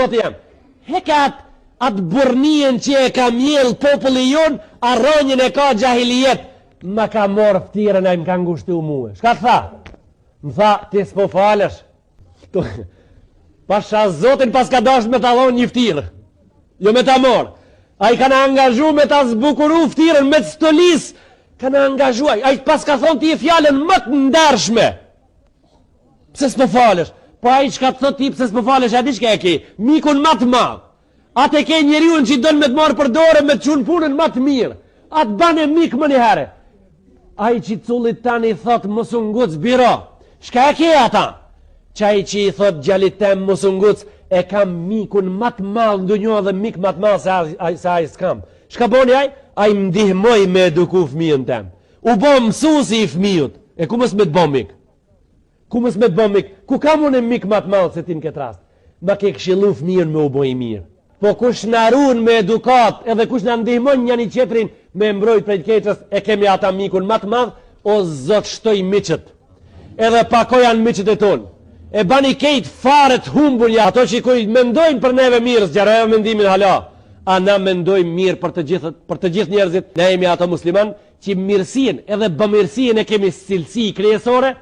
thot jam. Hekat atë burnien që e ka mjell populli jon, arronjën e ka gjahilijet. Ma ka morë ftirën e më ka ngushtu muë. Shka të tha? Më tha, ti s'po falesh. Pasha zotin pas ka dash me ta dhonë një ftirë. Jo me ta morë. A i ka në angazhu me ta zbukuru ftirën me të stolis. Ka në angazhu. A i pas ka thonë ti e fjallën më të ndershme. Pse s'po falesh? Po a i që ka të thot ti pse s'po falesh, a di që ka e ki? Mikun më të madh. Atë e ke njeriun që i donë me të marë për dore me të qunë punën më të mirë. Atë bane mik më një herë. A i që i cullit tani i thot mësu nguc biro. Shka e ke ata? Qaj që i thot gjallit tem mësu nguc e kam mikun më të madh ndu njohë dhe mik më të madh se a i s'kam. Shka boni aj? A i mdihmoj me eduku fëmijën tem. U bo mësusi i fëmijut. E ku mës me të bo mik? Ku mës me të bo mik? Ku kam unë mik më të madh se ti në këtë rast? Ma ke këshilu fëmijën me u bo i mirë. Po kush në arun me edukat edhe kush në ndihmon një një qetrin me mbrojt prej keqës, e kemi ata mikun më të madh, o zot shtoj miqët. Edhe pako janë miqët e tonë. E bani kejt faret humbur ja, ato që kuj mendojnë për neve mirë, zgjarojë mendimin hala. A na mendojmë mirë për të gjithë njerëzit, ne jemi ato musliman që mirësien edhe bëmirësien e kemi cilësi kryesore,